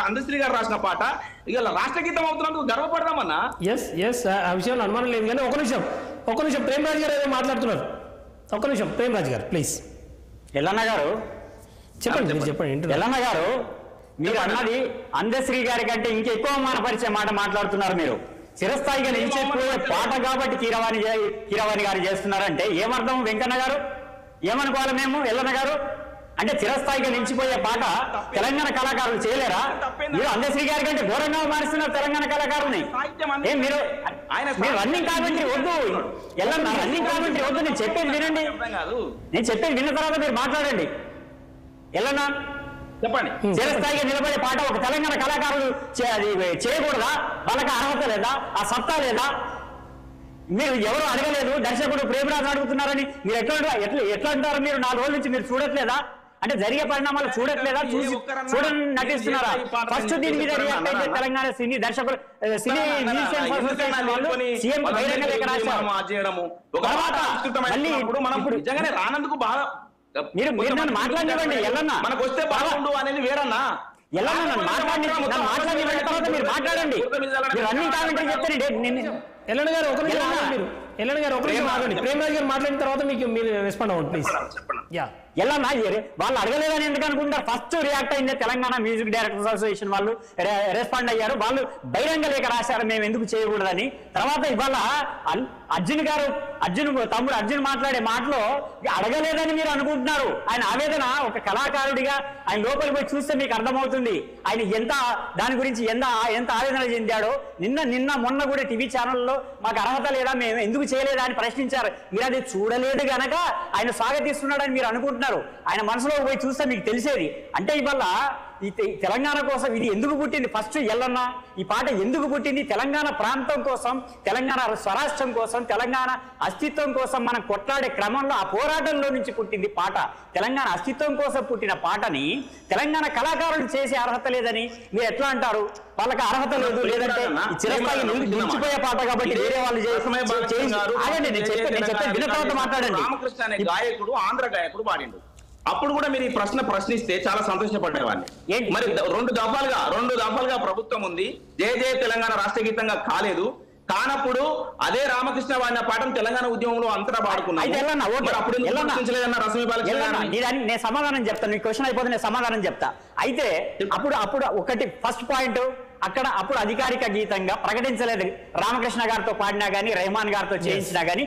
అందశ్రీ గారు రాసిన పాట ఇక రాష్ట్ర గీతం అవుతున్నందుకు గర్వపడదామన్నా. ఎస్ ఆ విషయంలో అనుమానం లేదు. కానీ ఒక నిమిషం ప్రేమరాజు గారు ఏదో మాట్లాడుతున్నారు. ఒక నిమిషం ప్రేమరాజు గారు ప్లీజ్. ఎల్లన్న గారు చెప్పండి. ఎల్లన్న గారు మీరు అన్నది అందశ్రీ గారి కంటే ఇంకెక్కువ మానపరిచే మాట మాట్లాడుతున్నారు. మీరు చిరస్థాయిగా నిలిచిపోయే పాట కాబట్టి కీరవాణి గారు చేస్తున్నారంటే ఏమర్థం వెంకన్న గారు? ఏమనుకోవాలి మేము ఎల్లన్న గారు? అంటే చిరస్థాయిగా నిలిచిపోయే పాట తెలంగాణ కళాకారులు చేయలేరా? మీరు అందశ్రీ గారి కంటే ఘోరంగా మారుస్తున్నారు తెలంగాణ కళాకారుల్ని. మీరు రన్నింగ్ కామెంటరీ వద్దు ఎల్లన్న, రన్నింగ్ కామెంటరీ వద్దు. నేను చెప్పేది వినండి. నేను చెప్పేది విన్న తర్వాత మీరు మాట్లాడండి. ఎల్లన్న చెప్పండి. చిరస్థాయిగా నిలబడే పాట ఒక తెలంగాణ కళాకారులు చేయకూడదా? వాళ్ళకి అర్హత లేదా? ఆ సత్తా లేదా? మీరు ఎవరు అడగలేదు, దర్శకుడు ప్రేమరాజు అడుగుతున్నారని మీరు ఎట్లా అంటారు? మీరు 4 రోజుల నుంచి మీరు చూడట్లేదా? అంటే జరిగే పరిణామాలు చూడట్లేదా? చూడని నటిస్తున్నారా? ఫస్ట్ దీని మీద రియాక్ట్ అయితే తెలంగాణ సినీ దర్శకులు సినీ మ్యూజిషియన్స్ అసోసియేషన్ వాళ్ళు సీఎం బహిరంగ లేఖ రాశారు. రానందుకు బాగా మీరు నన్ను మాట్లాడివ్వండి ఎల్లన్న. మనకు వస్తే బాగుండు అనేది వేరన్నా. ఎల్లన్న నన్ను మాట్లాడి తర్వాత మీరు మాట్లాడండి. మీరు రన్నింగ్ కామెంటరీ చెప్తే ఎల్లన్న గారు ఒక నిమిషం ఆగండి. ప్రేమరాజు గారు మాట్లాడిన తర్వాత మీరు రెస్పాండ్ అవ్వండి ప్లీజ్. ఎల్లన్న వాళ్ళు అడగలేదని ఎందుకు అనుకుంటారు? ఫస్ట్ రియాక్ట్ అయిందే తెలంగాణ మ్యూజిక్ డైరెక్టర్స్ అసోసియేషన్ వాళ్ళు రెస్పాండ్ అయ్యారు. వాళ్ళు బహిరంగ లేఖ రాశారు మేము ఎందుకు చేయకూడదని. తర్వాత ఇవాళ తమ్ముడు అర్జున్ మాట్లాడే మాటలో అడగలేదని మీరు అనుకుంటున్నారు. ఆయన ఆవేదన ఒక కళాకారుడిగా ఆయన లోపలికి పోయి చూస్తే మీకు అర్థమవుతుంది ఆయన దాని గురించి ఎంత ఆవేదన చెందాడో. నిన్న మొన్న కూడా టీవీ ఛానల్లో మాకు అర్హత లేదా, మేము ఎందుకు చేయలేదా అని ప్రశ్నించారు. మీరు అది చూడలేదు గనక ఆయన స్వాగతిస్తున్నాడని మీరు అనుకుంటున్నారు. ఆయన మనసులో పోయి చూస్తే మీకు తెలిసేది. అంటే ఇవాళ ఈ తెలంగాణ కోసం ఇది ఎందుకు పుట్టింది? ఫస్ట్ ఎల్లన్న ఈ పాట ఎందుకు పుట్టింది? తెలంగాణ ప్రాంతం కోసం, తెలంగాణ స్వరాష్ట్రం కోసం, తెలంగాణ అస్తిత్వం కోసం మనం కొట్లాడే క్రమంలో ఆ పోరాటంలో నుంచి పుట్టింది పాట. తెలంగాణ అస్తిత్వం కోసం పుట్టిన పాటని తెలంగాణ కళాకారులు చేసే అర్హత లేదని మీరు ఎట్లా అంటారు? వాళ్ళకి అర్హత లేదు, లేదంటే చిరస్థాయి నిలిచిపోయే పాట కాబట్టి వేరే వాళ్ళు విన్న తర్వాత మాట్లాడండి. రామకృష్ణ అనే గాయకుడు ఆంధ్ర గాయకుడు పాడిండు. అప్పుడు కూడా మీరు ఈ ప్రశ్నిస్తే చాలా సంతోషపడేవాడిని. మరి రెండు దఫాలుగా ప్రభుత్వం ఉంది. జయ తెలంగాణ రాష్ట్ర గీతంగా కాలేదు. కానప్పుడు అదే రామకృష్ణ వాడిన పాఠం తెలంగాణ ఉద్యమంలో అంతటా పాడుకున్నాను. నేను సమాధానం చెప్తాను. మీ క్వశ్చన్ అయిపోతే నేను సమాధానం చెప్తా. అయితే అప్పుడు ఒకటి ఫస్ట్ పాయింట్ అప్పుడు అధికారిక గీతంగా ప్రకటించలేదు. రామకృష్ణ గారితో పాడినా గానీ, రెహమాన్ గారితో చేయించినా గానీ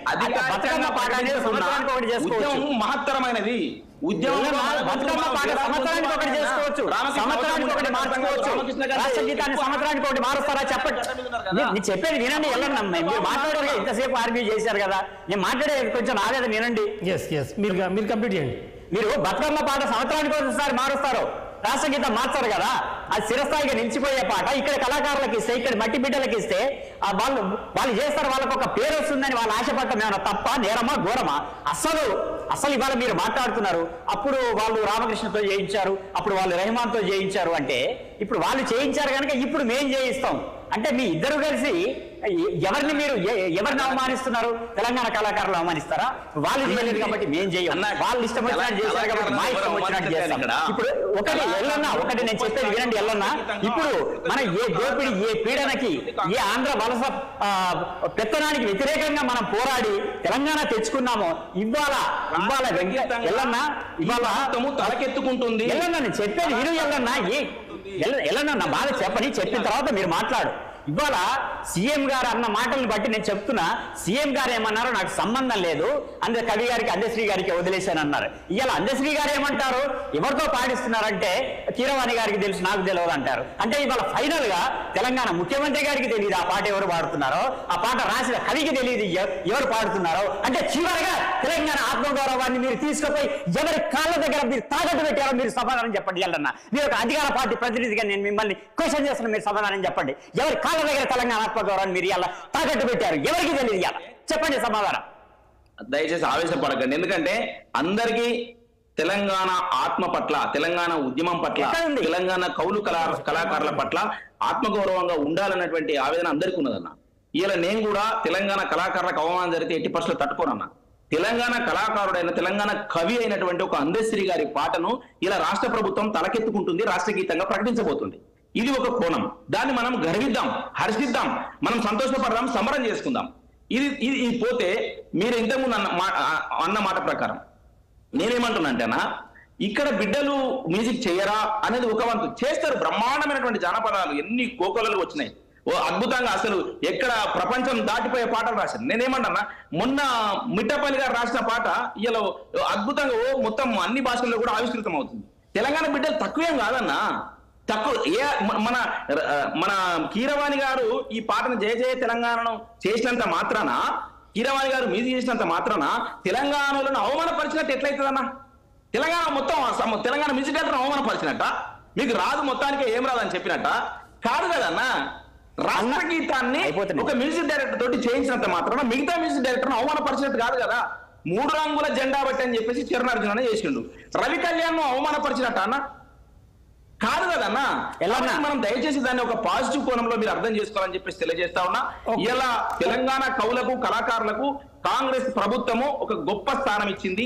బతుకమ్మ పాట అనేది సంవత్సరానికి ఒకటి చేసుకోవచ్చు. మహత్తరమైనది బతుకమ్మ పాట సంవత్సరానికి ఒకటి చేసుకోవచ్చు, సంవత్సరానికి ఒకటి మార్చుకోవచ్చు. రాష్ట్ర గీతాన్ని సంవత్సరానికి ఒకటి మారుస్తారా చెప్పండి. నేను చెప్పేది వినండి. ఎల్లన్న మీరు మాట్లాడారు కదా, ఇంతసేపు ఆర్గ్యూ చేశారు కదా, నేను మాట్లాడేది కొంచెం ఆవేదన వినండి. మీరు కంప్లీట్ చేయండి. మీరు బతుకమ్మ పాట సంవత్సరానికి ఒకసారి మారుస్తారు, రాష్ట్ర గీతం మార్చారు కదా. అది చిరస్థాయిగా నిలిచిపోయే పాట. ఇక్కడ కళాకారులకు ఇస్తే, ఇక్కడ మట్టి బిడ్డలకు ఇస్తే వాళ్ళు చేస్తారు, వాళ్ళకు ఒక పేరు వస్తుందని వాళ్ళు ఆశపడటం ఏమన్నా తప్ప, నేరమా, ఘోరమా? అసలు ఇవాళ మీరు మాట్లాడుతున్నారు. అప్పుడు వాళ్ళు రామకృష్ణతో చేయించారు, అప్పుడు వాళ్ళు రెహమాన్తో చేయించారు. అంటే ఇప్పుడు వాళ్ళు చేయించారు కనుక ఇప్పుడు మేం చేయిస్తాం అంటే మీ ఇద్దరు కలిసి ఎవరిని అవమానిస్తున్నారు? తెలంగాణ కళాకారులు అవమానిస్తారా? వాళ్ళు చేయలేదు కాబట్టి మేం చేయం, వాళ్ళు ఇష్టం వచ్చినట్టు చేశారు కాబట్టి మా ఇష్టం వచ్చినట్టు చేస్తాం. ఇప్పుడు ఒకటి నేను చెప్పేది వినండి ఎల్లన్న. ఇప్పుడు మన ఏ దోపిడి, ఏ పీడనకి, ఏ ఆంధ్ర వలస పెత్తనానికి వ్యతిరేకంగా మనం పోరాడి తెలంగాణ తెచ్చుకున్నామో ఇవాళ ఎల్లన్న తలకెత్తుకుంటుంది. ఎల్లన్న నేను చెప్పేది విను ఎల్లన్న నా బాధ చెప్పిన తర్వాత మీరు మాట్లాడు. ఇవాళ సీఎం గారు అన్న మాటలను బట్టి నేను చెప్తున్నా. సీఎం గారు ఏమన్నారు? నాకు సంబంధం లేదు, కవి గారికి, అందశ్రీ గారికి వదిలేశాను అన్నారు. ఇవాళ అందశ్రీ గారు ఏమంటారు? ఎవరితో పాడిస్తున్నారంటే కీరవాణి గారికి తెలుసు, నాకు తెలియదు అంటారు. అంటే ఇవాళ ఫైనల్ గా తెలంగాణ ముఖ్యమంత్రి గారికి తెలియదు ఆ పాట ఎవరు పాడుతున్నారో, ఆ పాట రాసిన కవికి తెలియదు ఎవరు పాడుతున్నారో. అంటే చివరిగా తెలంగాణ ఆత్మగౌరవాన్ని మీరు తీసుకుపోయి ఎవరి కాళ్ళ దగ్గర మీరు తాకట్టు పెట్టారో మీరు సమాధానం చెప్పండి. ఎల్లన్న మీరు ఒక అధికార పార్టీ ప్రతినిధిగా నేను మిమ్మల్ని క్వశ్చన్ చేస్తున్నా, మీరు సమాధానం చెప్పండి. ఎవరి కాళ్ళ దగ్గర తెలంగాణ ఆత్మగౌరవాన్ని మీరు ఇలా తాకట్టు పెట్టారు? ఎవరికి తెలియదు? ఇలా చెప్పండి సమాధానం. దయచేసి ఆవేశపడకండి. ఎందుకంటే అందరికీ తెలంగాణ ఆత్మ పట్ల, తెలంగాణ ఉద్యమం పట్ల, తెలంగాణ కౌలు కళాకారుల పట్ల ఆత్మగౌరవంగా ఉండాలన్నటువంటి ఆవేదన అందరికీ ఉన్నదన్న. ఇలా నేను కూడా తెలంగాణ కళాకారులకు అవమానం జరిగితే ఎట్టి పరిస్థితుల్లో తట్టుకోనన్నా. తెలంగాణ కళాకారుడైన, తెలంగాణ కవి అయినటువంటి ఒక అందశ్రీ గారి పాటను ఇలా రాష్ట్ర ప్రభుత్వం తలకెత్తుకుంటుంది, రాష్ట్ర గీతంగా ప్రకటించబోతుంది. ఇది ఒక కోణం. దాన్ని మనం గర్విద్దాం, హర్షిద్దాం, మనం సంతోషపడదాం, సంబరం చేసుకుందాం. ఇది పోతే మీరు ఇంతకుముందు అన్న మాట ప్రకారం నేనేమంటున్నాంటేనా, ఇక్కడ బిడ్డలు మ్యూజిక్ చేయరా అనేది ఒక వంతు చేస్తారు. బ్రహ్మాండమైనటువంటి జానపదాలు ఎన్ని కోకొలలు వచ్చినాయి, ఓ అద్భుతంగా, అసలు ఎక్కడ ప్రపంచం దాటిపోయే పాటలు రాశారు. నేనేమన్నా మొన్న మిట్టపల్లి గారు రాసిన పాట ఇలా అద్భుతంగా మొత్తం అన్ని భాషల్లో కూడా ఆవిష్కృతం అవుతుంది. తెలంగాణ బిడ్డలు తక్కువేం కాదన్నా, తక్కువ. మన మన కీరవాణి గారు ఈ పాటను జయ జయ తెలంగాణను చేసినంత మాత్రాన, కీరవాణి గారు మ్యూజిక్ చేసినంత మాత్రాన తెలంగాణలో అవమానపరిచినట్టు ఎట్లయితుందన్నా? తెలంగాణ మొత్తం తెలంగాణ మ్యూజిక్ డైరెక్టర్ అవమానపరిచినట్ట? మీకు రాదు మొత్తానికి ఏం రాదని చెప్పినట్ట? కాదు కదన్నా. రాష్ట్ర గీతాన్ని ఒక మ్యూజిక్ డైరెక్టర్ తోటి చేయించినంత మాత్రాన మిగతా మ్యూజిక్ డైరెక్టర్ అవమానపరిచినట్టు కాదు కదా. 3 రంగుల జెండా బట్టి అని చెప్పేసి చిరణార్జున చేసిండు. రవి కళ్యాణ్ అవమానపరిచినట్ట అన్న? కాదు కదన్నా. మనం దయచేసి దాన్ని ఒక పాజిటివ్ కోణంలో మీరు అర్థం చేసుకోవాలని చెప్పేసి తెలియజేస్తా ఉన్నా. ఇలా తెలంగాణ కవులకు, కళాకారులకు కాంగ్రెస్ ప్రభుత్వము ఒక గొప్ప స్థానం ఇచ్చింది.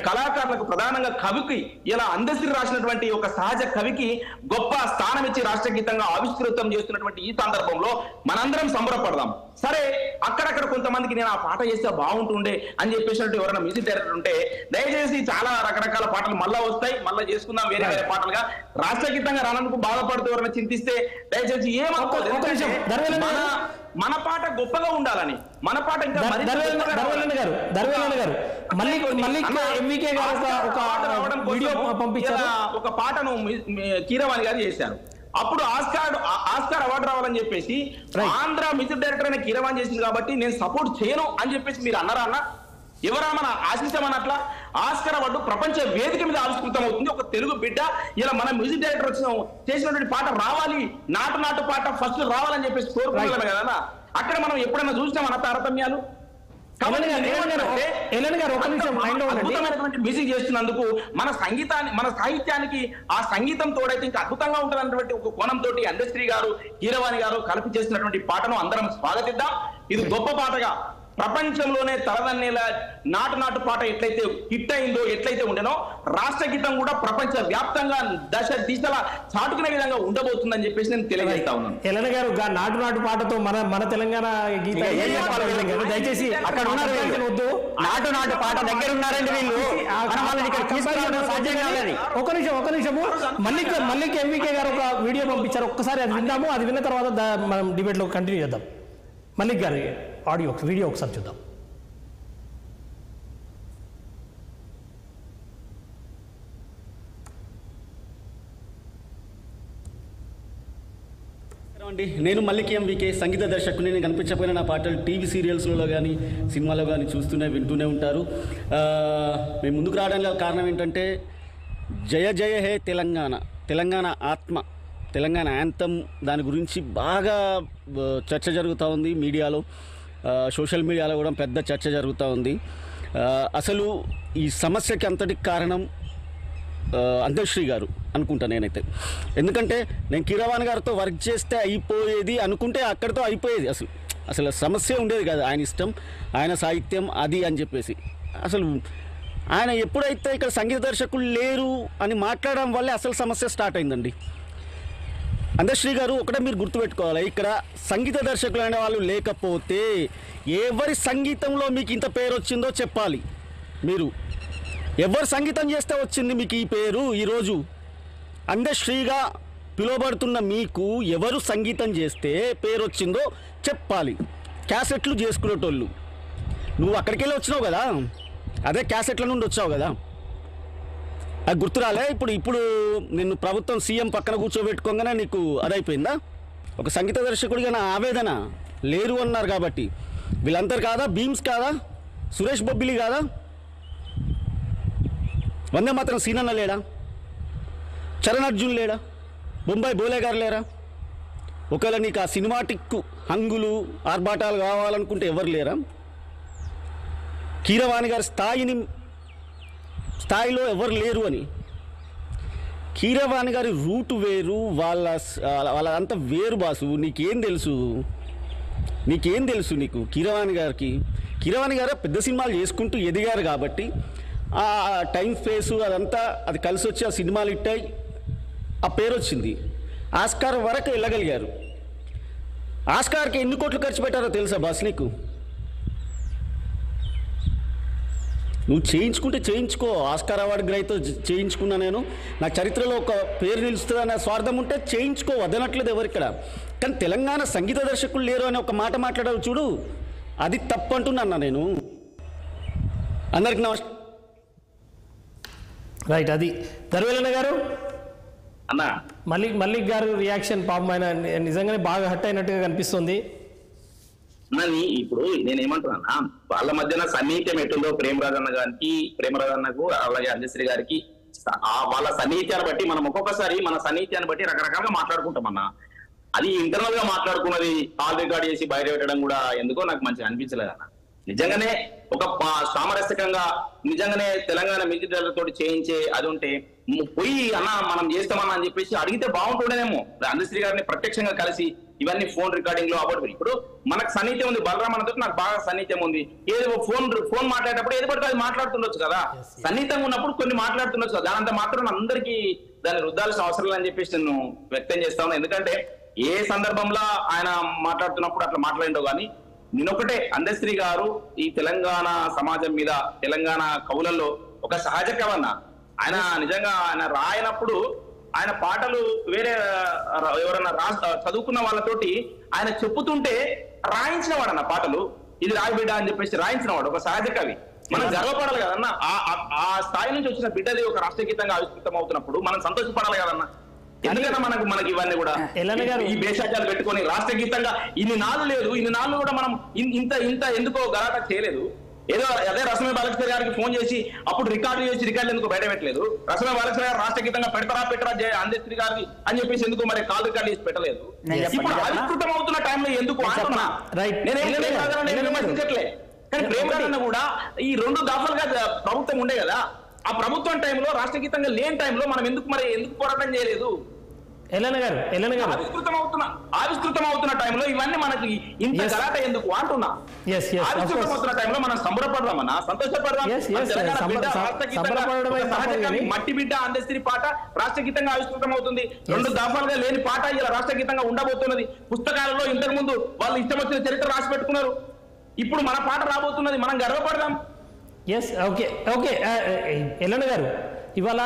కళాకారులకు, ప్రధానంగా కవికి, ఇలా అందశ్రీ రాసినటువంటి ఒక సహజ కవికి గొప్ప స్థానం ఇచ్చి రాష్ట్ర గీతంగా ఆవిష్కృతం చేస్తున్నటువంటి ఈ సందర్భంలో మనందరం సంబరపడదాం. సరే, అక్కడక్కడ కొంతమందికి నేను ఆ పాట చేస్తే బాగుంటుండే అని చెప్పేసినట్టు ఎవరైనా మ్యూజిక్ డైరెక్టర్ ఉంటే దయచేసి చాలా రకరకాల పాటలు మళ్ళా వస్తాయి, మళ్ళా చేసుకుందాం వేరే వేరే పాటలుగా. రాష్ట్ర గీతంగా రానందుకు బాధపడుతూ ఎవరైనా చింతిస్తే దయచేసి ఏమనుకోదు. మన పాట గొప్పగా ఉండాలని, మన పాట ఇంకా ఒక పాటను కీరవాణి గారు చేశారు. అప్పుడు ఆస్కార్ అవార్డు రావాలని చెప్పేసి ఆంధ్ర మ్యూజిక్ డైరెక్టర్ అయిన కీరవాణి చేసింది కాబట్టి నేను సపోర్ట్ చేయను అని చెప్పేసి మీరు అన్నారా అన్న? ఎవరా మన ఆశించామన్నట్లా? ఆస్కార్ అవార్డు ప్రపంచ వేదిక మీద ఆవిష్కృతం అవుతుంది. ఒక తెలుగు బిడ్డ ఇలా మన మ్యూజిక్ డైరెక్టర్ చేసినటువంటి పాట రావాలి, నాటు పాట ఫస్ట్ రావాలని చెప్పేసి కోరుకోగలమే కదా. అక్కడ మనం ఎప్పుడైనా చూసినాం మన తారతమ్యాలు? అద్భుతమైనటువంటి మ్యూజిక్ చేస్తున్నందుకు మన సంగీతాన్ని, మన సాహిత్యానికి ఆ సంగీతం తోడైతే ఇంకా అద్భుతంగా ఉంటున్నటువంటి ఒక కోణంతో అందశ్రీ గారు, కీరవాణి గారు కలిపి చేసినటువంటి పాటను అందరం స్వాగతిద్దాం. ఇది గొప్ప పాటగా ప్రపంచంలోనే తలదన్నేలా నాటు పాట ఎట్లయితే హిట్ అయిందో, ఎట్లయితే ఉండేనో రాష్ట్ర గీతం కూడా ప్రపంచ వ్యాప్తంగా దశ దిశల చాటుకునే విధంగా ఉండబోతుందని చెప్పేసి నేను తెలియజేస్తా ఉన్నాను. ఎలన గారు నాటు పాటతో మన తెలంగాణ గీత దయచేసి అక్కడ వద్దు. నాటు పాట దగ్గర ఉన్నారండి వీళ్ళు. ఒక నిమిషము. మళ్ళీ ఎంవికే గారు ఒక వీడియో పంపించారు, ఒక్కసారి అది విందాము. అది విన్న తర్వాత మనం డిబేట్ లో కంటిన్యూ చేద్దాం. మల్లిక్ గారు వీడియో ఒకసారి చూద్దాం. అండి, నేను మల్లిక్ ఎంవికే, సంగీత దర్శకుని. నేను కనిపించకపోయినా నా పాటలు టీవీ సీరియల్స్లో కానీ సినిమాలో కానీ వింటూనే ఉంటారు. మేము ముందుకు రావడానికి కారణం ఏంటంటే జయ జయ హే తెలంగాణ ఆత్మ, తెలంగాణ యాంథమ్, దాని గురించి బాగా చర్చ జరుగుతూ ఉంది మీడియాలో, సోషల్ మీడియాలో కూడా పెద్ద చర్చ జరుగుతూ ఉంది. అసలు ఈ సమస్యకి అంతటికి కారణం అందశ్రీ గారు అనుకుంటా నేనైతే. ఎందుకంటే నేను కీరవాణి గారితో వర్క్ చేస్తే అయిపోయేది అనుకుంటే అక్కడితో అయిపోయేది. అసలు సమస్య ఉండేది కాదు. ఆయన ఇష్టం, ఆయన సాహిత్యం అది అని చెప్పేసి. అసలు ఆయన ఎప్పుడైతే ఇక్కడ సంగీత దర్శకులు లేరు అని మాట్లాడడం వల్లే అసలు సమస్య స్టార్ట్ అయిందండి. అందశ్రీ గారు ఒకటే మీరు గుర్తుపెట్టుకోవాలి, ఇక్కడ సంగీత దర్శకులు అనే వాళ్ళు లేకపోతే ఎవరి సంగీతంలో మీకు ఇంత పేరు వచ్చిందో చెప్పాలి. మీరు ఎవరు సంగీతం చేస్తే వచ్చింది మీకు ఈ పేరు? ఈరోజు అందశ్రీగా పిలువబడుతున్న మీకు ఎవరు సంగీతం చేస్తే పేరు వచ్చిందో చెప్పాలి. క్యాసెట్లు చేసుకునేటోళ్ళు. నువ్వు అక్కడికి వెళ్ళి వచ్చినావు కదా, అదే క్యాసెట్ల నుండి వచ్చావు కదా, అది గుర్తురాలే? ఇప్పుడు నిన్ను ప్రభుత్వం సీఎం పక్కన కూర్చోబెట్టుకోగానే నీకు అదైపోయిందా? ఒక సంగీత దర్శకుడిగా నా ఆవేదన లేరు అన్నారు కాబట్టి. వీళ్ళందరూ కాదా? భీమ్స్ కాదా? సురేష్ బొబ్బిలి కాదా? వందే మాత్రం సీనన్న లేడా? చరణ్ అర్జున్ లేడా? బొంబాయి బోలే గారు లేరా? ఒకవేళ నీకు ఆ సినిమాటిక్ హంగులు ఆర్భాటాలు కావాలనుకుంటే ఎవరు లేరా? కీరవాణి గారి స్థాయిలో ఎవరు లేరు అని. కీరవాణి గారి రూటు వేరు, వాళ్ళంతా వేరు బాసు. నీకేం తెలుసు నీకు? కీరవాణి గారు పెద్ద సినిమాలు చేసుకుంటూ ఎదిగారు కాబట్టి ఆ టైం ఫేసు అదంతా అది కలిసి వచ్చి ఆ సినిమాలు ఇట్టాయి, ఆ పేరు వచ్చింది. ఆస్కార్ వరకు వెళ్ళగలిగారు. ఆస్కార్కి ఎన్ని కోట్లు ఖర్చు పెట్టారో తెలుసా బాస్ నీకు? నువ్వు చేయించుకుంటే చేయించుకో. ఆస్కార్ అవార్డు గ్రహీత చేయించుకున్నా నేను, నా చరిత్రలో ఒక పేరు నిలుస్తుందన్న స్వార్థం ఉంటే చేయించుకో, వదనట్లేదు ఎవరిక్కడ. కానీ తెలంగాణ సంగీత దర్శకులు లేరు అని ఒక మాట మాట్లాడావు చూడు, అది తప్పు అంటున్నా నేను. అందరికి నమస్కారం. రైట్, అది ధర్మేలన్న గారు అన్న మల్లిక్ గారు రియాక్షన్ పాపం ఆయన నిజంగానే బాగా హట్ అయినట్టుగా కనిపిస్తుంది. ఇప్పుడు నేనేమంటున్నా, వాళ్ళ మధ్యన సన్నిహిత్యం ఎట్టుందో ప్రేమరాజన్నకు అలాగే అందశ్రీ గారికి వాళ్ళ సన్నిహిత్యాన్ని బట్టి మనం ఒక్కొక్కసారి మన సన్నిహిత్యాన్ని బట్టి రకరకాలుగా మాట్లాడుకుంటాం అన్న. అది ఇంటర్నల్ గా మాట్లాడుకున్నది కాల్ రికార్డ్ చేసి బయట పెట్టడం కూడా ఎందుకో నాకు మంచిగా అనిపించలేదు అన్న. నిజంగానే ఒక సామరస్యకంగా నిజంగానే తెలంగాణ మ్యూజిక్ డైరెక్టర్ తోటి చేయించే అది ఉంటే పోయి అన్న మనం చేస్తామన్నా అని చెప్పేసి అడిగితే బాగుంటుండేనేమో. అందశ్రీ గారిని ప్రత్యక్షంగా కలిసి ఇవన్నీ ఫోన్ రికార్డింగ్ లో అవ్వడం. ఇప్పుడు మనకు సన్నిహిత్యం ఉంది, బలరామ్ అన్నతో నాకు బాగా సన్నిహిత్యం ఉంది. ఏదో ఫోన్ మాట్లాడేటప్పుడు ఏదో పడితే అది మాట్లాడుతుండొచ్చు కదా, సన్నిహితంగా ఉన్నప్పుడు కొన్ని మాట్లాడుతుండొచ్చు కదా. దానంతా మాత్రం అందరికీ దాన్ని రుద్దాల్సిన అవసరం లేదని చెప్పేసి నేను వ్యక్తం చేస్తా ఉన్నాను. ఎందుకంటే ఏ సందర్భంలో ఆయన మాట్లాడుతున్నప్పుడు అట్లా మాట్లాడిండో కానీ నేనొకటే, అందశ్రీ గారు ఈ తెలంగాణ సమాజం మీద తెలంగాణ కవులలో ఒక సహజ కవన్న. ఆయన నిజంగా ఆయన రాయనప్పుడు ఆయన పాటలు వేరే ఎవరన్నా చదువుకున్న వాళ్ళతోటి ఆయన చెప్పుతుంటే రాయించిన వాడన్న పాటలు, ఇది రాయి బిడ్డ అని చెప్పేసి రాయించిన వాడు ఒక సహజ కవి. మనం గర్వపడాలి కదన్న. ఆ స్థాయి నుంచి వచ్చిన బిడ్డది ఒక రాష్ట్ర గీతంగా ఆవిష్కృతం అవుతున్నప్పుడు మనం సంతోషపడాలి కదన్నా. ఎందుకన్నా మనకి ఇవన్నీ కూడా ఈ భేషజాలు పెట్టుకొని రాష్ట్ర గీతంగా ఇన్ని నాళ్ళు లేదు, ఇన్ని నాళ్ళు కూడా మనం ఇంత ఎందుకో గలాట చేయలేదు. ఏదో అదే రసమే బాలకృష్ణ గారికి ఫోన్ చేసి అప్పుడు రికార్డులు ఎందుకు బయట పెట్టలేదు? రసమే బాలకృష్ణ గారు రాష్ట్ర గీతంగా పెట్టరా అందశ్రీ గారి అని చెప్పేసి ఎందుకు మరి కాల్ రికార్డు చేసి పెట్టలేదు? ఇప్పుడు ఆవిష్కృతం అవుతున్న టైంలో ఎందుకు అంటున్నా. నేను విమర్శించట్లే, కానీ ప్రేమరాజన్న కూడా ఈ 2 దఫలుగా ప్రభుత్వం ఉండే కదా, ఆ ప్రభుత్వం టైంలో రాష్ట్ర గీతంగా లేని టైంలో మనం ఎందుకు పోరాటం చేయలేదు? ఆవిష్కృతం అవుతున్న టైంలో ఇవన్నీ మనకి ఇంత గలాట ఎందుకు అంటున్నా. ఆవిష్కృతం అవుతున్న టైంలో మనం సంబరపడదామన్నా, సంతోషపడదాం. మట్టి బిడ్డ అందశ్రీ పాట రాష్ట్ర గీతంగా ఆవిష్కృతం అవుతుంది. 2 దఫాలుగా లేని పాట ఇలా రాష్ట్ర గీతంగా ఉండబోతున్నది. పుస్తకాలలో ఇంతకు ముందు వాళ్ళు ఇష్టం వచ్చిన చరిత్ర రాసి పెట్టుకున్నారు. ఇప్పుడు మన పాట రాబోతున్నది, మనం గర్వపడదాం. ఓకే ఎల్లన్న గారు, ఇవాళ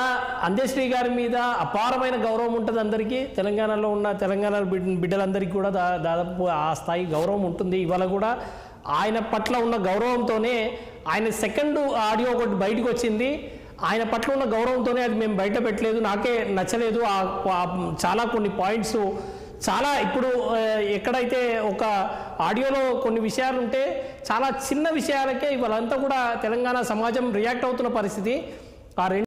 అందశ్రీ గారి మీద అపారమైన గౌరవం ఉంటుంది అందరికీ. తెలంగాణలో ఉన్న తెలంగాణ బిడ్డలందరికీ కూడా దాదాపు ఆ స్థాయి గౌరవం ఉంటుంది. ఇవాళ కూడా ఆయన పట్ల ఉన్న గౌరవంతోనే ఆయన సెకండ్ ఆడియో ఒకటి బయటకు వచ్చింది. ఆయన పట్ల ఉన్న గౌరవంతోనే అది మేము బయట పెట్టలేదు, నాకే నచ్చలేదు. చాలా కొన్ని పాయింట్స్ చాలా ఇప్పుడు ఎక్కడైతే ఒక ఆడియోలో కొన్ని విషయాలు ఉంటే చాలా చిన్న విషయాలకే ఇవాళంతా కూడా తెలంగాణ సమాజం రియాక్ట్ అవుతున్న పరిస్థితి. ఆ